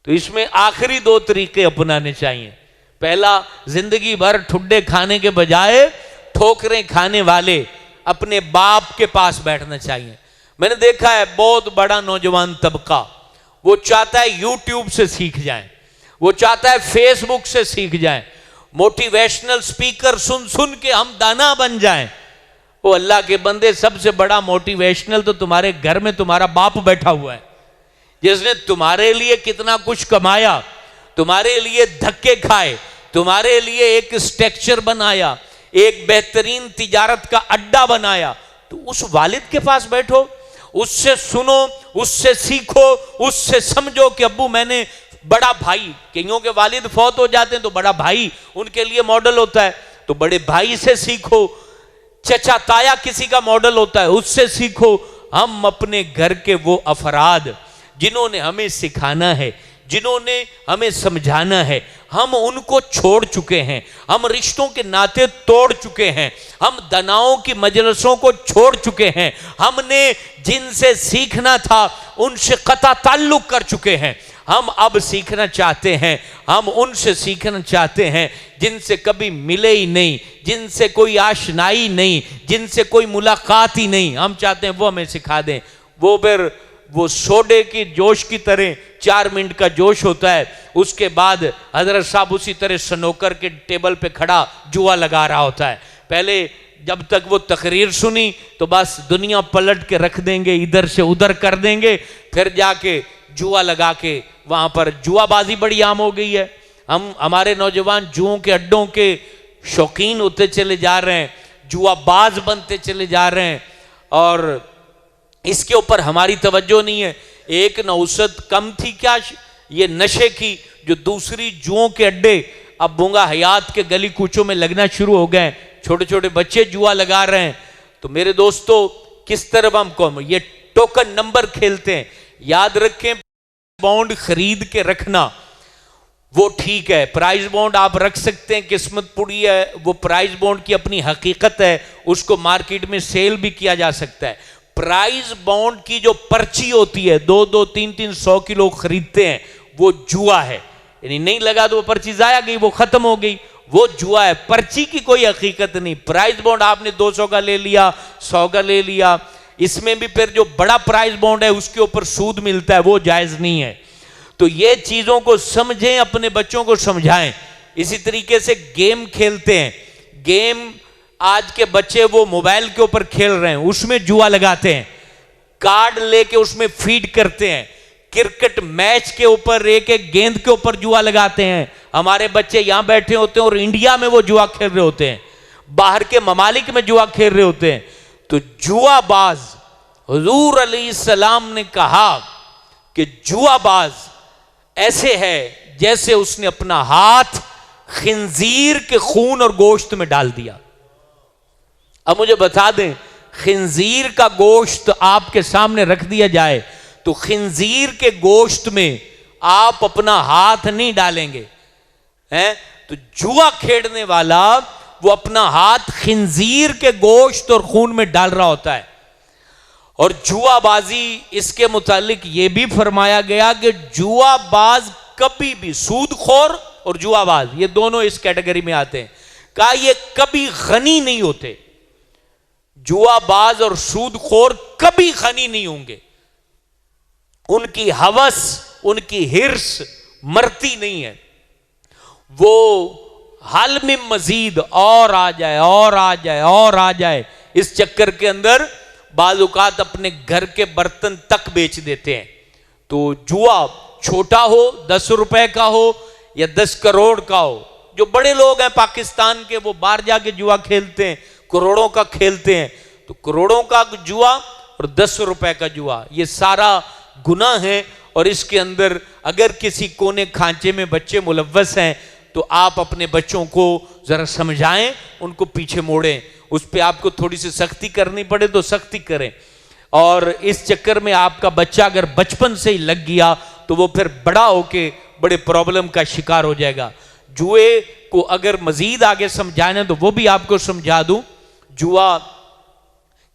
تو اس میں آخری 2 طریقے اپنانے چاہیے. پہلا، زندگی بھر ٹھڈے کھانے کے بجائے ٹھوکریں کھانے والے اپنے باپ کے پاس بیٹھنا چاہیے. میں نے دیکھا ہے بہت بڑا نوجوان طبقہ وہ چاہتا ہے یوٹیوب سے سیکھ جائیں، وہ چاہتا ہے فیس بک سے سیکھ جائیں، موٹیویشنل سپیکر سن سن کے ہم دانا بن جائیں. وہ اللہ کے بندے، سب سے بڑا موٹیویشنل تو تمہارے گھر میں تمہارا باپ بیٹھا ہوا ہے، جس نے تمہارے لیے کتنا کچھ کمایا، تمہارے لیے دھکے کھائے، تمہارے لیے ایک اسٹرکچر بنایا، ایک بہترین تجارت کا اڈا بنایا. تو اس والد کے پاس بیٹھو، اس سے سنو، اس سے سیکھو، اس سے سمجھو کہ ابو میں نے بڑا بھائی، کئیوں کے والد فوت ہو جاتے ہیں تو بڑا بھائی ان کے لیے ماڈل ہوتا ہے، تو بڑے بھائی سے سیکھو. چچا تایا کسی کا ماڈل ہوتا ہے، اس سے سیکھو. ہم اپنے گھر کے وہ افراد جنہوں نے ہمیں سکھانا ہے، جنہوں نے ہمیں سمجھانا ہے، ہم ان کو چھوڑ چکے ہیں، ہم رشتوں کے ناطے توڑ چکے ہیں، ہم دناؤں کی مجلسوں کو چھوڑ چکے ہیں، ہم نے جن سے سیکھنا تھا ان سے قطع تعلق کر چکے ہیں. ہم اب سیکھنا چاہتے ہیں، ہم ان سے سیکھنا چاہتے ہیں جن سے کبھی ملے ہی نہیں، جن سے کوئی آشنائی نہیں، جن سے کوئی ملاقات ہی نہیں. ہم چاہتے ہیں وہ ہمیں سکھا دیں. وہ پھر وہ سوڈے کی جوش کی طرح 4 منٹ کا جوش ہوتا ہے، اس کے بعد حضرت صاحب اسی طرح سنوکر کے ٹیبل پہ کھڑا جوا لگا رہا ہوتا ہے. پہلے جب تک وہ تقریر سنی تو بس دنیا پلٹ کے رکھ دیں گے، ادھر سے ادھر کر دیں گے، پھر جا کے جوا لگا کے وہاں پر جوا بازی بڑی عام ہو گئی ہے. ہمارے نوجوان جوؤں کے اڈوں کے شوقین ہوتے چلے جا رہے ہیں، جوا باز بنتے چلے جا رہے ہیں، اور اس کے اوپر ہماری توجہ نہیں ہے. ایک نوسط کم تھی کیا یہ نشے کی، جو دوسری جوؤں کے اڈے اب بونگا حیات کے گلی کوچوں میں لگنا شروع ہو گئے، چھوٹے چھوٹے بچے جوا لگا رہے ہیں. تو میرے دوستو، کس طرح ہم کو یہ ٹوکن نمبر کھیلتے ہیں. یاد رکھیں، بانڈ خرید کے رکھنا وہ ٹھیک ہے، پرائز بانڈ آپ رکھ سکتے ہیں، قسمت پوری ہے، وہ پرائز بانڈ کی اپنی حقیقت ہے، اس کو مارکیٹ میں سیل بھی کیا جا سکتا ہے. پرائز بانڈ کی جو پرچی ہوتی ہے 2-2, 3-3, 100 کی لوگ خریدتے ہیں، وہ جوا ہے. یعنی نہیں لگا تو وہ پرچی ضائع گئی، وہ ختم ہو گئی، وہ جوا ہے. پرچی کی کوئی حقیقت نہیں. پرائز بانڈ آپ نے 200 کا لے لیا، 100 کا لے لیا، اس میں بھی پھر جو بڑا پرائز بانڈ ہے اس کے اوپر سود ملتا ہے، وہ جائز نہیں ہے. تو یہ چیزوں کو سمجھیں، اپنے بچوں کو سمجھائیں. اسی طریقے سے گیم کھیلتے ہیں، گیم آج کے بچے وہ موبائل کے اوپر کھیل رہے ہیں، اس میں جوا لگاتے ہیں، کارڈ لے کے اس میں فیڈ کرتے ہیں. کرکٹ میچ کے اوپر ایک ایک گیند کے اوپر جوا لگاتے ہیں. ہمارے بچے یہاں بیٹھے ہوتے ہیں اور انڈیا میں وہ جوا کھیل رہے ہوتے ہیں، باہر کے ممالک میں جوا کھیل رہے ہوتے ہیں. تو جوا باز، حضور علیہ السلام نے کہا کہ جوا باز ایسے ہے جیسے اس نے اپنا ہاتھ خنزیر کے خون اور گوشت میں ڈال دیا. اب مجھے بتا دیں، خنزیر کا گوشت آپ کے سامنے رکھ دیا جائے تو خنزیر کے گوشت میں آپ اپنا ہاتھ نہیں ڈالیں گے. تو جوا کھیلنے والا وہ اپنا ہاتھ خنزیر کے گوشت اور خون میں ڈال رہا ہوتا ہے. اور جوا بازی، اس کے متعلق یہ بھی فرمایا گیا کہ جوا باز کبھی بھی، سود خور اور جوا باز یہ دونوں اس کیٹیگری میں آتے ہیں، کہا یہ کبھی غنی نہیں ہوتے. جوا باز اور سود خور کبھی غنی نہیں ہوں گے. ان کی ہوس، ان کی ہرس مرتی نہیں ہے. وہ حل میں مزید اور آ جائے اور آ جائے اور آ جائے، اس چکر کے اندر بعض اوقات اپنے گھر کے برتن تک بیچ دیتے ہیں. تو جوا چھوٹا ہو، 10 روپے کا ہو یا 10 کروڑ کا ہو، جو بڑے لوگ ہیں پاکستان کے وہ باہر جا کے جوا کھیلتے ہیں، کروڑوں کا کھیلتے ہیں. تو کروڑوں کا جوا اور 10 روپے کا جوا، یہ سارا گناہ ہے. اور اس کے اندر اگر کسی کونے کھانچے میں بچے ملوث ہیں تو آپ اپنے بچوں کو ذرا سمجھائیں، ان کو پیچھے موڑیں. اس پہ آپ کو تھوڑی سی سختی کرنی پڑے تو سختی کریں. اور اس چکر میں آپ کا بچہ اگر بچپن سے ہی لگ گیا تو وہ پھر بڑا ہو کے بڑے پرابلم کا شکار ہو جائے گا. جوئے کو اگر مزید آگے سمجھانا تو وہ بھی آپ کو سمجھا دوں. جوا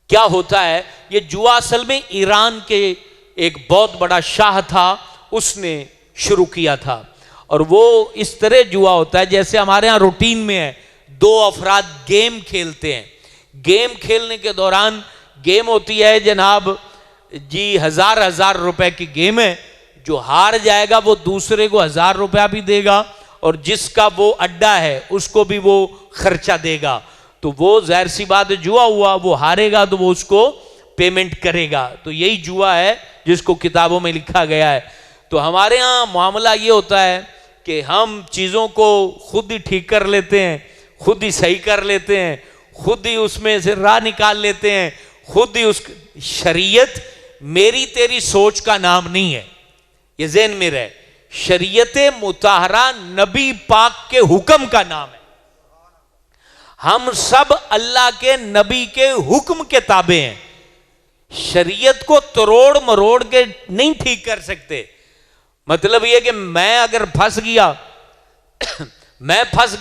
کیا ہوتا ہے؟ یہ جوا اصل میں ایران کے ایک بہت بڑا شاہ تھا، اس نے شروع کیا تھا، اور وہ اس طرح جوا ہوتا ہے جیسے ہمارے ہاں روٹین میں ہے، دو افراد گیم کھیلتے ہیں، گیم کھیلنے کے دوران گیم ہوتی ہے جناب جی 1000 روپے کی گیم ہے، جو ہار جائے گا وہ دوسرے کو 1000 روپیہ بھی دے گا، اور جس کا وہ اڈا ہے اس کو بھی وہ خرچہ دے گا، تو وہ ظاہر سی بات جوا ہوا، وہ ہارے گا تو وہ اس کو پیمنٹ کرے گا، تو یہی جوا ہے جس کو کتابوں میں لکھا گیا ہے۔ تو ہمارے ہاں معاملہ یہ ہوتا ہے کہ ہم چیزوں کو خود ہی ٹھیک کر لیتے ہیں، خود ہی صحیح کر لیتے ہیں، خود ہی اس میں سے راہ نکال لیتے ہیں، خود ہی شریعت میری تیری سوچ کا نام نہیں ہے، یہ ذہن میں رہے، شریعت مطہرہ نبی پاک کے حکم کا نام ہے، ہم سب اللہ کے نبی کے حکم کے تابع ہیں، شریعت کو تروڑ مروڑ کے نہیں ٹھیک کر سکتے۔ مطلب یہ کہ میں اگر پھنس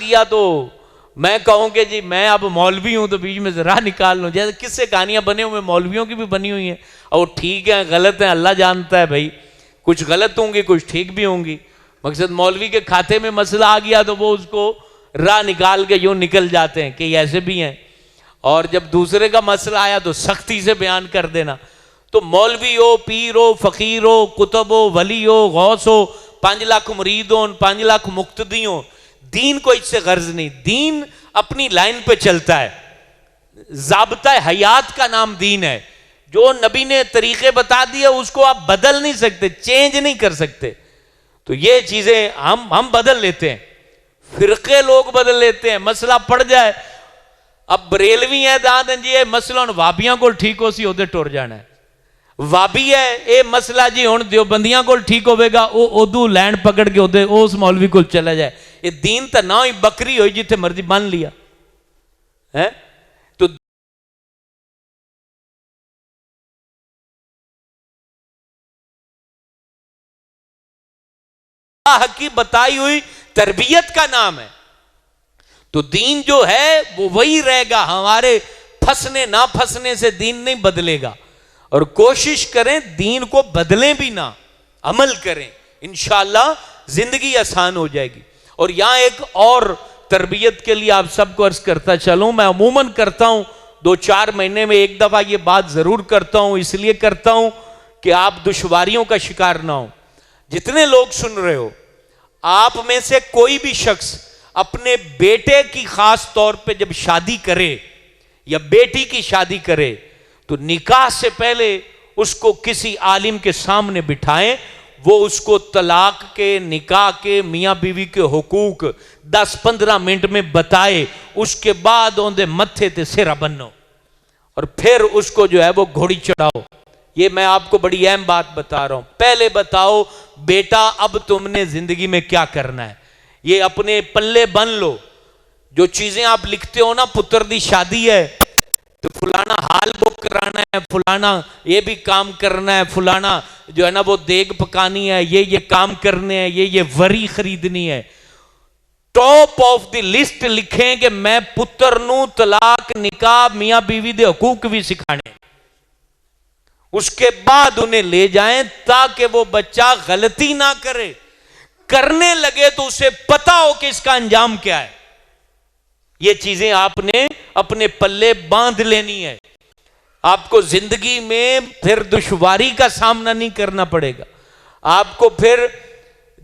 گیا تو میں کہوں کہ جی میں اب مولوی ہوں تو بیچ میں راہ نکال لوں، جیسے کس سے کہانیاں بنے ہوئے مولویوں کی بھی بنی ہوئی ہیں، اور ٹھیک ہیں غلط ہیں اللہ جانتا ہے بھائی، کچھ غلط ہوں گی کچھ ٹھیک بھی ہوں گی، مقصد مولوی کے کھاتے میں مسئلہ آ گیا تو وہ اس کو راہ نکال کے یوں نکل جاتے ہیں کہ ایسے بھی ہیں، اور جب دوسرے کا مسئلہ آیا تو سختی سے بیان کر دینا۔ تو مولوی ہو، پیر ہو، فقیر ہو، کتب ہو، ولی ہو، غوث ہو، 5 لاکھ مرید ہو، 5 لاکھ مقتدی ہو، دین کو اس سے غرض نہیں، دین اپنی لائن پہ چلتا ہے، ضابطہ حیات کا نام دین ہے، جو نبی نے طریقے بتا دیے اس کو آپ بدل نہیں سکتے، چینج نہیں کر سکتے، تو یہ چیزیں ہم بدل لیتے ہیں، فرقے لوگ بدل لیتے ہیں، مسئلہ پڑ جائے، اب بریلوی ہے دادن جی مسئلہ وابیاں کو ٹھیک ہو سی ادھر ٹر جانا ہے، وابی ہے اے مسئلہ جی ہن دیوبندیاں کو ٹھیک ہوئے گا او ادو لینڈ پکڑ کے ادھر اس مولوی کو چلا جائے، یہ دین تا نہ ہی بکری ہوئی جتھے مرضی بن لیا ہے، تو حق کی بتائی ہوئی تربیت کا نام ہے، تو دین جو ہے وہ وہی رہے گا، ہمارے پھنسنے نہ پھنسنے سے دین نہیں بدلے گا، اور کوشش کریں دین کو بدلیں بھی نہ، عمل کریں، انشاءاللہ زندگی آسان ہو جائے گی۔ اور یہاں ایک اور تربیت کے لیے آپ سب کو عرض کرتا چلوں، میں عموماً کرتا ہوں 2-4 مہینے میں ایک دفعہ یہ بات ضرور کرتا ہوں، اس لیے کرتا ہوں کہ آپ دشواریوں کا شکار نہ ہوں۔ جتنے لوگ سن رہے ہو، آپ میں سے کوئی بھی شخص اپنے بیٹے کی خاص طور پہ جب شادی کرے یا بیٹی کی شادی کرے تو نکاح سے پہلے اس کو کسی عالم کے سامنے بٹھائیں، وہ اس کو طلاق کے، نکاح کے، میاں بیوی کے حقوق 10-15 منٹ میں بتائے، اس کے بعد اندے متھے تے سرا بنو اور پھر اس کو جو ہے وہ گھوڑی چڑھاؤ۔ یہ میں آپ کو بڑی اہم بات بتا رہا ہوں، پہلے بتاؤ بیٹا اب تم نے زندگی میں کیا کرنا ہے، یہ اپنے پلے بن لو، جو چیزیں آپ لکھتے ہو نا پتر دی شادی ہے تو فلانا حال بک کرانا ہے، فلانا یہ بھی کام کرنا ہے، فلانا جو ہے نا وہ دیگ پکانی ہے، یہ کام کرنے ہیں، یہ وری خریدنی ہے، ٹاپ آف دی لسٹ لکھیں کہ میں پتر نو طلاق، نکاح، میاں بیوی دے حقوق بھی سکھانے، اس کے بعد انہیں لے جائیں تاکہ وہ بچہ غلطی نہ کرے، کرنے لگے تو اسے پتا ہو کہ اس کا انجام کیا ہے۔ یہ چیزیں آپ نے اپنے پلے باندھ لینی ہے، آپ کو زندگی میں پھر دشواری کا سامنا نہیں کرنا پڑے گا، آپ کو پھر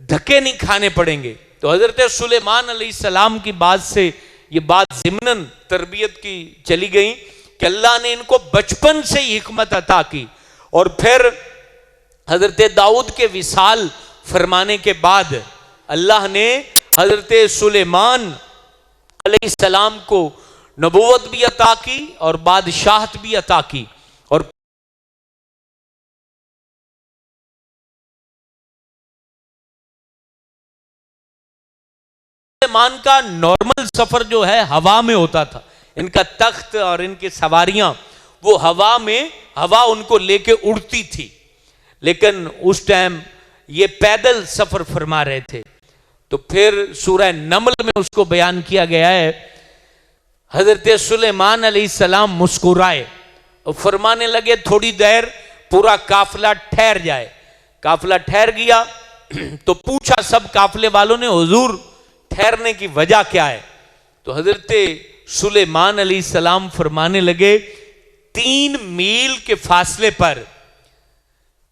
دھکے نہیں کھانے پڑیں گے۔ تو حضرت سلیمان علیہ السلام کی بات سے یہ بات ضمناً تربیت کی چلی گئی کہ اللہ نے ان کو بچپن سے ہی حکمت عطا کی، اور پھر حضرت داؤد کے وصال فرمانے کے بعد اللہ نے حضرت سلیمان علیہ السلام کو نبوت بھی عطا کی اور بادشاہت بھی عطا کی، اور سلیمان کا نارمل سفر جو ہے ہوا میں ہوتا تھا، ان کا تخت اور ان کی سواریاں وہ ہوا میں، ہوا ان کو لے کے اڑتی تھی، لیکن اس ٹائم یہ پیدل سفر فرما رہے تھے۔ تو پھر سورہ نمل میں اس کو بیان کیا گیا ہے، حضرت سلیمان علیہ السلام مسکرائے اور فرمانے لگے تھوڑی دیر پورا قافلہ ٹھہر جائے، قافلہ ٹھہر گیا، تو پوچھا سب قافلے والوں نے حضور ٹھہرنے کی وجہ کیا ہے؟ تو حضرت سلیمان علیہ السلام فرمانے لگے 3 میل کے فاصلے پر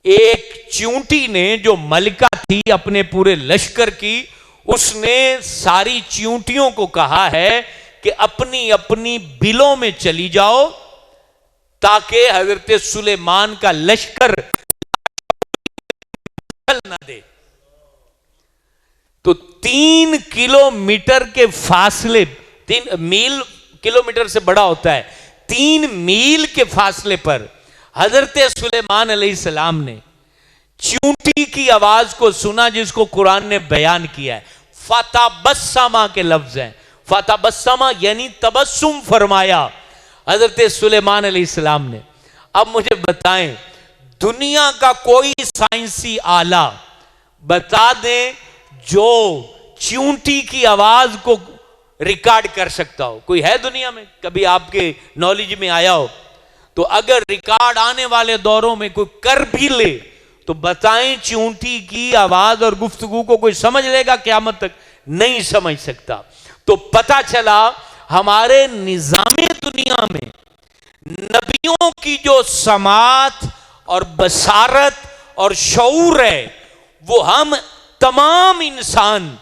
ایک چیونٹی نے جو ملکہ تھی اپنے پورے لشکر کی، اس نے ساری چیونٹیوں کو کہا ہے کہ اپنی اپنی بلوں میں چلی جاؤ تاکہ حضرت سلیمان کا لشکر نہ دے۔ تو 3 کلومیٹر کے فاصلے، 3 میل کلومیٹر سے بڑا ہوتا ہے، 3 میل کے فاصلے پر حضرت سلیمان علیہ السلام نے چیونٹی کی آواز کو سنا، جس کو قرآن نے بیان کیا ہے۔ فتبسما کے لفظ ہیں، فتبسما یعنی تبسم فرمایا حضرت سلیمان علیہ السلام نے۔ اب مجھے بتائیں، دنیا کا کوئی سائنسی آلہ بتا دیں جو چیونٹی کی آواز کو ریکارڈ کر سکتا ہو؟ کوئی ہے دنیا میں؟ کبھی آپ کے نالج میں آیا ہو؟ تو اگر ریکارڈ آنے والے دوروں میں کوئی کر بھی لے تو بتائیں چیونٹی کی آواز اور گفتگو کو کوئی سمجھ لے گا؟ قیامت تک نہیں سمجھ سکتا۔ تو پتہ چلا ہمارے نظام دنیا میں نبیوں کی جو سماعت اور بصارت اور شعور ہے، وہ ہم تمام انسان،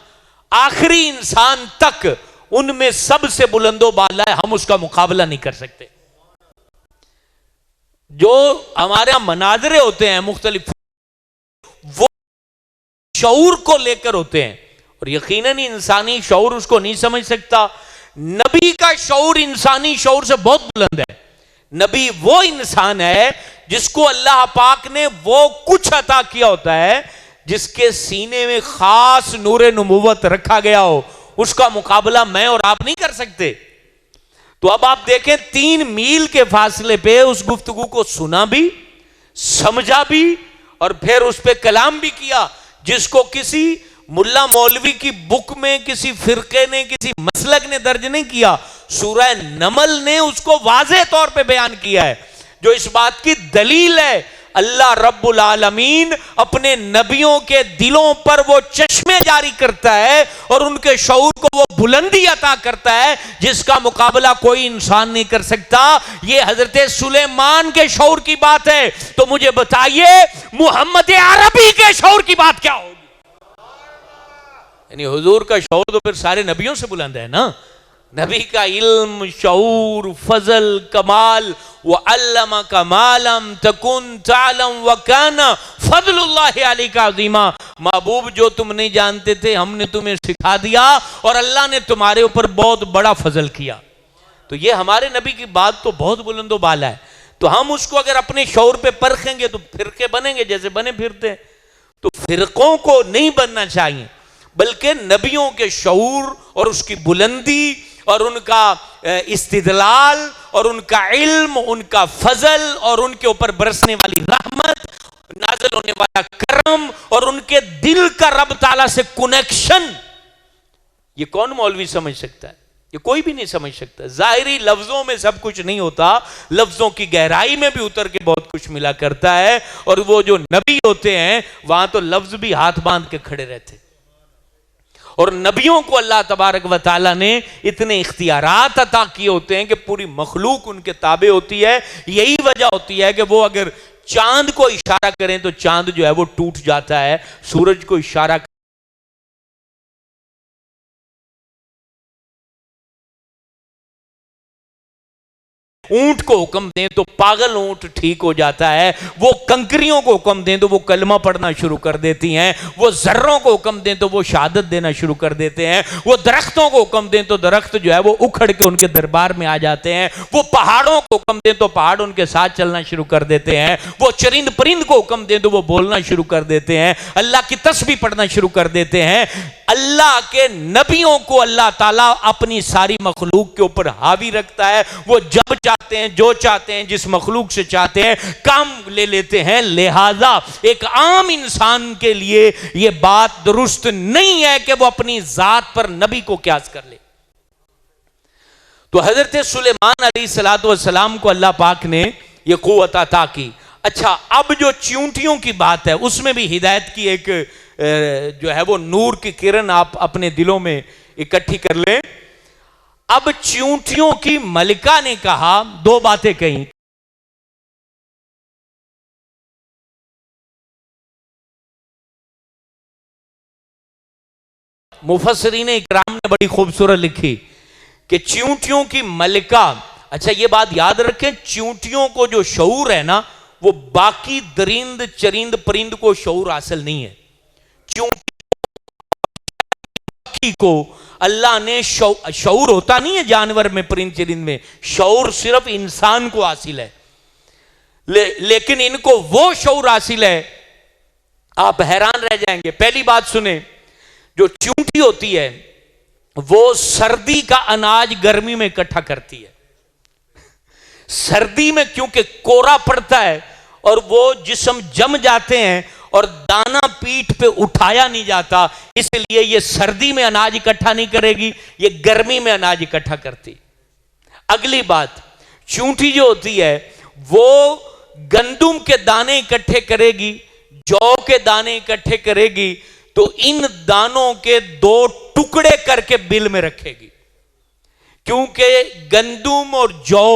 آخری انسان تک، ان میں سب سے بلند و بالا ہے، ہم اس کا مقابلہ نہیں کر سکتے۔ جو ہمارے یہاں مناظرے ہوتے ہیں مختلف، وہ شعور کو لے کر ہوتے ہیں، اور یقیناً انسانی شعور اس کو نہیں سمجھ سکتا۔ نبی کا شعور انسانی شعور سے بہت بلند ہے۔ نبی وہ انسان ہے جس کو اللہ پاک نے وہ کچھ عطا کیا ہوتا ہے جس کے سینے میں خاص نور نبوت رکھا گیا ہو، اس کا مقابلہ میں اور آپ نہیں کر سکتے۔ تو اب آپ دیکھیں 3 میل کے فاصلے پہ اس گفتگو کو سنا بھی، سمجھا بھی، اور پھر اس پہ کلام بھی کیا، جس کو کسی ملا مولوی کی بک میں کسی فرقے نے، کسی مسلک نے درج نہیں کیا۔ سورہ نمل نے اس کو واضح طور پہ بیان کیا ہے، جو اس بات کی دلیل ہے اللہ رب العالمین اپنے نبیوں کے دلوں پر وہ چشمے جاری کرتا ہے اور ان کے شعور کو وہ بلندی عطا کرتا ہے جس کا مقابلہ کوئی انسان نہیں کر سکتا۔ یہ حضرت سلیمان کے شعور کی بات ہے، تو مجھے بتائیے محمد عربی کے شعور کی بات کیا ہوگی؟ یعنی حضور کا شعور تو پھر سارے نبیوں سے بلند ہے نا۔ نبی کا علم، شعور، فضل، کمال، وَعَلَّمَكَ مَا لَمْ تَكُنْ تَعْلَمْ وَكَانَ فَضْلُ اللَّهِ عَلَيْكَ عَظِيمًا۔ محبوب جو تم نہیں جانتے تھے ہم نے تمہیں سکھا دیا، اور اللہ نے تمہارے اوپر بہت بڑا فضل کیا۔ تو یہ ہمارے نبی کی بات تو بہت بلند و بالا ہے۔ تو ہم اس کو اگر اپنے شعور پہ پرکھیں گے تو فرقے بنیں گے جیسے بنے پھرتے ہیں۔ تو فرقوں کو نہیں بننا چاہیے، بلکہ نبیوں کے شعور اور اس کی بلندی اور ان کا استدلال اور ان کا علم، ان کا فضل اور ان کے اوپر برسنے والی رحمت، نازل ہونے والا کرم اور ان کے دل کا رب تعالیٰ سے کنیکشن، یہ کون مولوی سمجھ سکتا ہے؟ یہ کوئی بھی نہیں سمجھ سکتا۔ ظاہری لفظوں میں سب کچھ نہیں ہوتا، لفظوں کی گہرائی میں بھی اتر کے بہت کچھ ملا کرتا ہے، اور وہ جو نبی ہوتے ہیں وہاں تو لفظ بھی ہاتھ باندھ کے کھڑے رہتے۔ اور نبیوں کو اللہ تبارک و تعالیٰ نے اتنے اختیارات عطا کیے ہوتے ہیں کہ پوری مخلوق ان کے تابع ہوتی ہے۔ یہی وجہ ہوتی ہے کہ وہ اگر چاند کو اشارہ کریں تو چاند جو ہے وہ ٹوٹ جاتا ہے، سورج کو اشارہ اونٹ کو حکم دیں تو پاگل اونٹ ٹھیک ہو جاتا ہے، وہ کنکریوں کو حکم دیں تو وہ کلمہ پڑھنا شروع کر دیتی ہیں، وہ ذروں کو حکم دیں تو وہ شہادت دینا شروع کر دیتے ہیں، وہ درختوں کو حکم دیں تو درخت جو ہے وہ اکھڑ کے ان کے دربار میں آ جاتے ہیں، وہ پہاڑوں کو حکم دیں تو پہاڑ ان کے ساتھ چلنا شروع کر دیتے ہیں، وہ چرند پرند کو حکم دیں تو وہ بولنا شروع کر دیتے ہیں، اللہ کی تسبیح پڑھنا شروع کر دیتے ہیں۔ اللہ کے نبیوں کو اللہ تعالیٰ اپنی ساری مخلوق کے اوپر حاوی رکھتا ہے، وہ جب چاہتے ہیں، جو چاہتے ہیں، جس مخلوق سے چاہتے ہیں کام لے لیتے ہیں۔ لہذا ایک عام انسان کے لیے یہ بات درست نہیں ہے کہ وہ اپنی ذات پر نبی کو قیاس کر لے۔ تو حضرت سلیمان علیہ السلام کو اللہ پاک نے یہ قوت عطا کی۔ اچھا، اب جو چیونٹیوں کی بات ہے اس میں بھی ہدایت کی ایک جو ہے وہ نور کی کرن آپ اپنے دلوں میں اکٹھی کر لیں۔ اب چیونٹیوں کی ملکہ نے کہا، دو باتیں کہیں۔ مفسرین اکرام نے بڑی خوبصورت لکھی کہ چیونٹیوں کی ملکہ، اچھا یہ بات یاد رکھیں، چیونٹیوں کو جو شعور ہے نا وہ باقی درند چرند پرند کو شعور حاصل نہیں ہے۔ چیونٹی کو اللہ نے شعور ہوتا نہیں ہے جانور میں، پرند چرند میں، شعور صرف انسان کو حاصل ہے، لیکن ان کو وہ شعور حاصل ہے، آپ حیران رہ جائیں گے۔ پہلی بات سنیں، جو چیونٹی ہوتی ہے وہ سردی کا اناج گرمی میں اکٹھا کرتی ہے۔ سردی میں کیونکہ کورا پڑتا ہے اور وہ جسم جم جاتے ہیں اور دانا پیٹھ پہ اٹھایا نہیں جاتا، اس لیے یہ سردی میں اناج اکٹھا نہیں کرے گی، یہ گرمی میں اناج اکٹھا کرتی۔ اگلی بات، چیونٹی جو ہوتی ہے وہ گندم کے دانے اکٹھے کرے گی، جو کے دانے اکٹھے کرے گی، تو ان دانوں کے دو ٹکڑے کر کے بل میں رکھے گی، کیونکہ گندم اور جو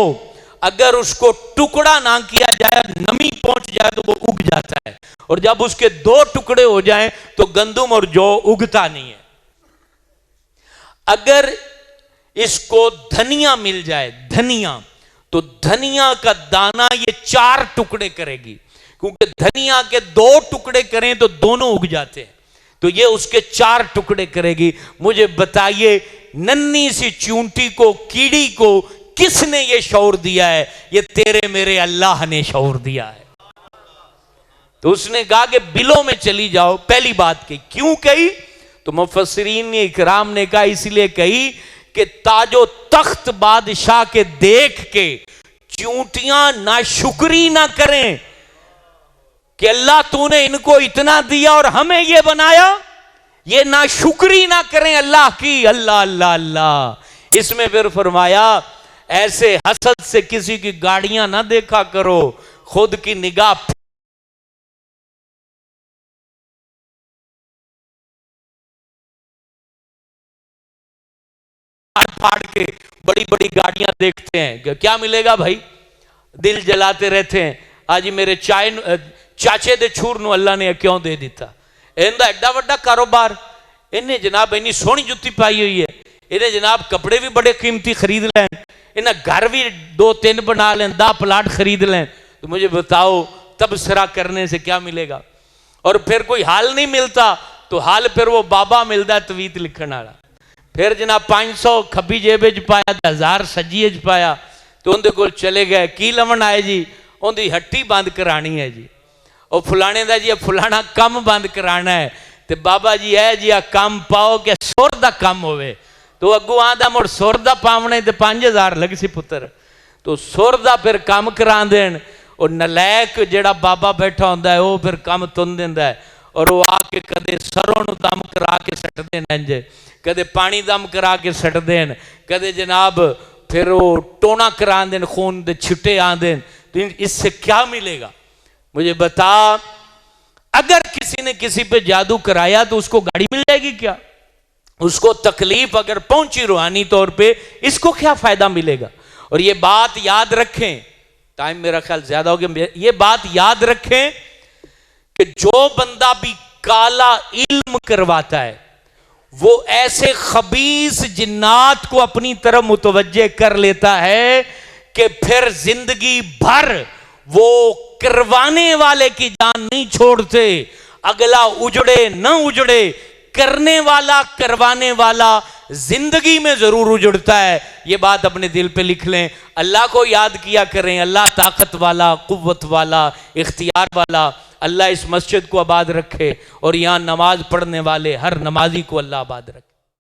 اگر اس کو ٹکڑا نہ کیا جائے، نمی پہنچ جائے تو وہ اگ جاتا ہے، اور جب اس کے دو ٹکڑے ہو جائیں تو گندم اور جو اگتا نہیں ہے۔ اگر اس کو دھنیا مل جائے، دھنیا، تو دھنیا کا دانہ یہ 4 ٹکڑے کرے گی، کیونکہ دھنیا کے 2 ٹکڑے کریں تو دونوں اگ جاتے ہیں، تو یہ اس کے 4 ٹکڑے کرے گی۔ مجھے بتائیے ننھی سی چیونٹی کو، کیڑی کو کس نے یہ شعور دیا ہے؟ یہ تیرے میرے اللہ نے شعور دیا ہے۔ تو اس نے کہا کہ بلوں میں چلی جاؤ، پہلی بات کہی۔ کیوں کہی؟ تو مفسرین اکرام نے کہا اس لیے کہی کہ تاج و تخت بادشاہ کے دیکھ کے چیونٹیاں ناشکری نہ کریں کہ اللہ تو نے ان کو اتنا دیا اور ہمیں یہ بنایا، یہ ناشکری نہ کریں اللہ کی۔ اللہ اللہ اللہ۔ اس میں پھر فرمایا ایسے حسد سے کسی کی گاڑیاں نہ دیکھا کرو، خود کی نگاہ پھاڑ کے بڑی بڑی گاڑیاں دیکھتے ہیں، کیا ملے گا بھائی؟ دل جلاتے رہتے ہیں۔ آج میرے چاچے دے چھور نو اللہ نے کیوں دے دیتا؟ ایندہ ایڈا وڈا کاروبار، انہیں جناب اینی سونی جتی پائی ہوئی ہے، انہیں جناب کپڑے بھی بڑے قیمتی خرید لیں، انہیں گھر بھی 2-3 بنا لیں، 10 پلاٹ خرید لیں، تو مجھے بتاؤ تبصرہ کرنے سے کیا ملے گا؟ اور پھر کوئی حال نہیں ملتا تو حال پھر وہ بابا ملتا ہے تویت لکھن والا، پھر جناب 500 کھبی جیبے چ پایا، 1000 سجیے چ پایا، تو ان دے کول چلے گئے، کی لمن آئے جی؟ ان دی ہٹی بند کرانی ہے جی، اور فلانے دا جی فلانا کم بند کرانا ہے، تے بابا جی ہے جی کام پاؤ کہ سور دا کم ہوئے، تو اگو آدھا مڑ سور دا پاونے تے 5000 لگ سی پتر، تو سور دا پھر کام کران دین، اور نلیک جڑا بابا بیٹھا ہوندہ ہے وہ پھر کام تن دیندہ ہے، اور وہ آکے کدے سروں نو دم کرا کے سٹ دین انجے، کدے پانی دم کرا کے سٹ دین، کدے جناب پھر وہ ٹونا کران دین، خون دے چھٹے آن دین، تو اس سے کیا ملے گا؟ مجھے بتا، اگر کسی نے کسی پہ جادو کرایا تو اس کو گاڑی مل جائے گی کیا؟ اس کو تکلیف اگر پہنچی روحانی طور پہ، اس کو کیا فائدہ ملے گا؟ اور یہ بات یاد رکھیں، ٹائم میرا خیال زیادہ ہو گیا، یہ بات یاد رکھیں کہ جو بندہ بھی کالا علم کرواتا ہے وہ ایسے خبیث جنات کو اپنی طرف متوجہ کر لیتا ہے کہ پھر زندگی بھر وہ کروانے والے کی جان نہیں چھوڑتے، اگلا اجڑے نہ اجڑے، کرنے والا کروانے والا زندگی میں ضرور اجڑتا ہے۔ یہ بات اپنے دل پہ لکھ لیں، اللہ کو یاد کیا کریں، اللہ طاقت والا، قوت والا، اختیار والا۔ اللہ اس مسجد کو آباد رکھے اور یہاں نماز پڑھنے والے ہر نمازی کو اللہ آباد رکھے۔